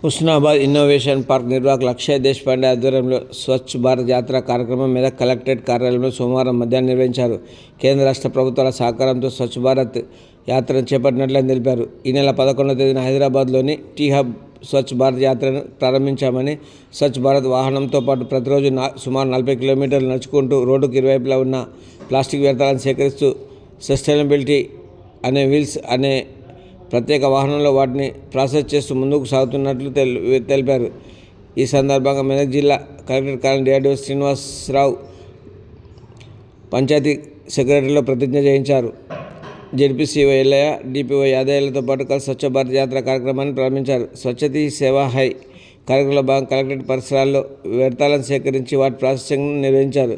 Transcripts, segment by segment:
Husnabad innovation park నిర్వాహకులు అక్షయ్ దేశపాండే ఆధ్వర్యంలో స్వచ్ఛ భారత్ యాత్ర కార్యక్రమం మెదక్ కలెక్టరేట్ కార్యాలయంలో సోమవారం మధ్యాహ్నం నిర్వహించారు. కేంద్ర రాష్ట్ర ప్రభుత్వాల సహకారంతో స్వచ్ఛ భారత్ యాత్రను చేపట్టినట్లని తెలిపారు. ఈ నెల 11వ తేదీన హైదరాబాద్లోని టీ హబ్ స్వచ్ఛ భారత్ యాత్రను ప్రారంభించామని, స్వచ్ఛ భారత్ వాహనంతో పాటు ప్రతిరోజు సుమారు 40 కిలోమీటర్లు నడుచుకుంటూ రోడ్డుకు ఇరువైపులా ఉన్న ప్లాస్టిక్ వ్యర్థాలను సేకరిస్తూ సస్టైనబిలిటీ అనే వీల్స్ అనే ప్రత్యేక వాహనంలో వాటిని ప్రాసెస్ చేస్తూ ముందుకు సాగుతున్నట్లు తెలిపారు. ఈ సందర్భంగా మెదక్ జిల్లా కలెక్టర్ కార్యాలయం డిఆర్డీఓ శ్రీనివాసరావు పంచాయతీ సెక్రటరీలో ప్రతిజ్ఞ చేయించారు. జెడ్పీసీఓ ఎల్లయ్య, డిపిఓ యాదయ్యలతో పాటు కలిసి స్వచ్ఛ భారత్ యాత్ర కార్యక్రమాన్ని ప్రారంభించారు. స్వచ్ఛతీ సేవా హై కార్యక్రమంలో భాగంగా కలెక్టరేట్ పరిసరాల్లో వ్యర్థాలను సేకరించి వాటి ప్రాసెసింగ్ను నిర్వహించారు.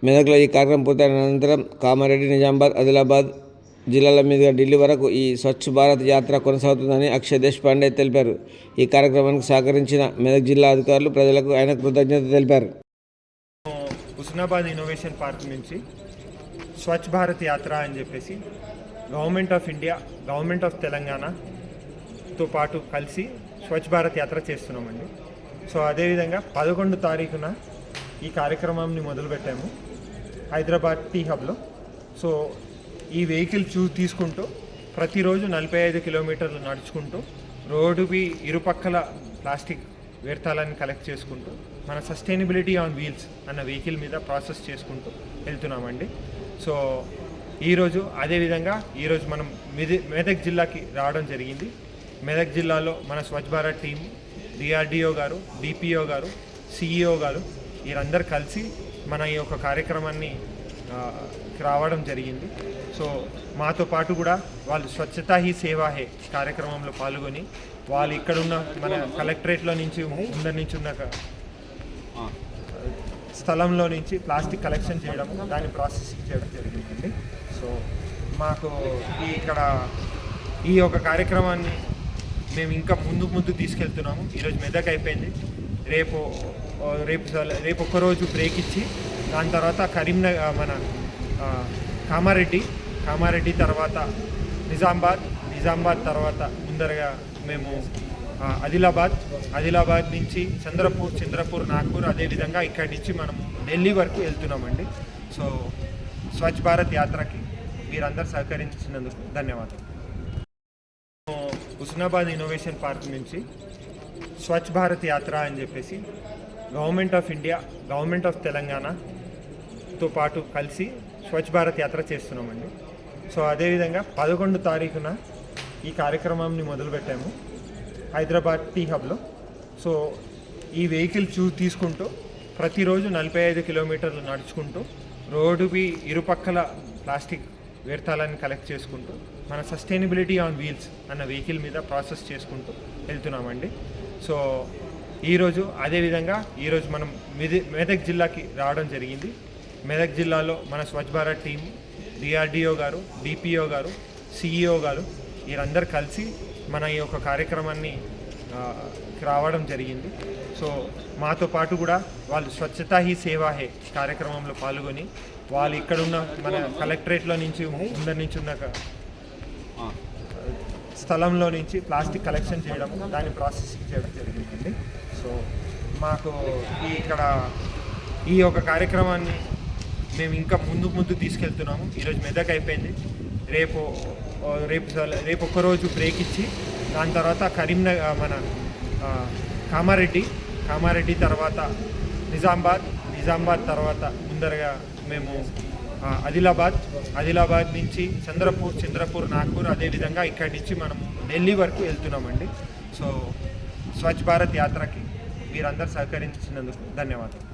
మెదక్లో ఈ కార్యక్రమం పూర్తయిన అనంతరం కామారెడ్డి, నిజామాబాద్, ఆదిలాబాద్ జిల్లాల మీదుగా ఢిల్లీ వరకు ఈ స్వచ్ఛ భారత్ యాత్ర కొనసాగుతుందని అక్షయ్ దేశపాండే తెలిపారు. ఈ కార్యక్రమానికి సహకరించిన మెదక్ జిల్లా అధికారులు, ప్రజలకు ఆయన కృతజ్ఞత తెలిపారు. హుస్నాబాద్ ఇన్నోవేషన్ పార్క్ నుంచి స్వచ్ఛ భారత్ యాత్ర అని చెప్పేసి government of India, government of తెలంగాణతో పాటు కలిసి స్వచ్ఛ భారత్ యాత్ర చేస్తున్నామండి. సో అదేవిధంగా 11వ తారీఖున ఈ కార్యక్రమాన్ని మొదలుపెట్టాము హైదరాబాద్ టీ హబ్లో. సో ఈ వెహికల్ తీసుకుంటూ ప్రతిరోజు 45 కిలోమీటర్లు నడుచుకుంటూ రోడ్డుకి ఇరుపక్కల ప్లాస్టిక్ వ్యర్థాలను కలెక్ట్ చేసుకుంటూ మన సస్టైనబిలిటీ ఆన్ వీల్స్ అన్న వెహికల్ మీద ప్రాసెస్ చేసుకుంటూ వెళ్తున్నామండి. సో ఈరోజు అదేవిధంగా ఈరోజు మనం మెదక్ జిల్లాకి రావడం జరిగింది. మెదక్ జిల్లాలో మన స్వచ్ఛ భారత్ టీం, డిఆర్డీఓ గారు, డిపిఓ గారు, సిఇఓ గారు వీరందరూ కలిసి మన ఈ యొక్క కార్యక్రమాన్ని రావడం జరిగింది. సో మాతో పాటు కూడా వాళ్ళు స్వచ్ఛతా హీ సేవా హే కార్యక్రమంలో పాల్గొని వాళ్ళు ఇక్కడున్న మన కలెక్టరేట్లో నుంచి ముందర నుంచి ఉన్న స్థలంలో నుంచి ప్లాస్టిక్ కలెక్షన్ చేయడం, దాన్ని ప్రాసెసింగ్ చేయడం జరిగిందండి. సో మాకు ఇక్కడ ఈ యొక్క కార్యక్రమాన్ని మేము ఇంకా ముందు తీసుకెళ్తున్నాము. ఈరోజు మెదక్ అయిపోయింది. రేపు ఒక్కరోజు బ్రేక్ ఇచ్చి దాని తర్వాత కరీంనగర్, మన కామారెడ్డి తర్వాత నిజామాబాద్ తర్వాత ముందరగా మేము ఆదిలాబాద్ నుంచి చంద్రపూర్, నాగ్పూర్, అదేవిధంగా ఇక్కడి నుంచి మనం ఢిల్లీ వరకు వెళ్తున్నామండి. సో స్వచ్ఛ భారత్ యాత్రకి మీరందరూ సహకరించినందుకు ధన్యవాదాలు. హుస్నాబాద్ ఇన్నోవేషన్ పార్క్ నుంచి స్వచ్ఛ భారత్ యాత్ర అని చెప్పేసి government of India, government of తెలంగాణతో పాటు కలిసి స్వచ్ఛ భారత్ యాత్ర చేస్తున్నామండి. సో అదేవిధంగా 11వ తారీఖున ఈ కార్యక్రమాన్ని మొదలుపెట్టాము హైదరాబాద్ టీ హబ్లో. సో ఈ వెహికల్ తీసుకుంటూ ప్రతిరోజు 45 కిలోమీటర్లు నడుచుకుంటూ రోడ్డుకి ఇరుపక్కల ప్లాస్టిక్ వ్యర్థాలను కలెక్ట్ చేసుకుంటూ మన సస్టైనబిలిటీ ఆన్ వీల్స్ అన్న వెహికల్ మీద ప్రాసెస్ చేసుకుంటూ వెళ్తున్నామండి. సో ఈరోజు అదేవిధంగా ఈరోజు మనం మెదక్ జిల్లాకి రావడం జరిగింది. మెదక్ జిల్లాలో మన స్వచ్ఛ భారత్ టీం, డిఆర్డీఓ గారు, డిపిఓ గారు, సిఇఓ గారు వీరందరూ కలిసి మన ఈ యొక్క కార్యక్రమాన్ని రావడం జరిగింది. సో మాతో పాటు కూడా వాళ్ళు స్వచ్ఛతా హీ సేవా హే కార్యక్రమంలో పాల్గొని వాళ్ళు ఇక్కడున్న మన కలెక్టరేట్లో నుంచి ముందర నుంచి ఉన్న స్థలంలో నుంచి ప్లాస్టిక్ కలెక్షన్ చేయడం, దాన్ని ప్రాసెసింగ్ చేయడం జరిగిందండి. సో మాకు ఇక్కడ ఈ యొక్క కార్యక్రమాన్ని మేము ఇంకా ముందు తీసుకెళ్తున్నాము. ఈరోజు మెదక్ అయిపోయింది. రేపు ఒక్కరోజు బ్రేక్ ఇచ్చి దాని తర్వాత కరీంనగర్, మన కామారెడ్డి తర్వాత నిజామాబాద్ తర్వాత ముందరగా మేము ఆదిలాబాద్ నుంచి చంద్రపూర్, నాగ్పూర్, అదేవిధంగా ఇక్కడి నుంచి మనం ఢిల్లీ వరకు వెళ్తున్నామండి. సో స్వచ్ఛ భారత్ యాత్రకి మీరందరూ సహకరించినందుకు ధన్యవాదాలు.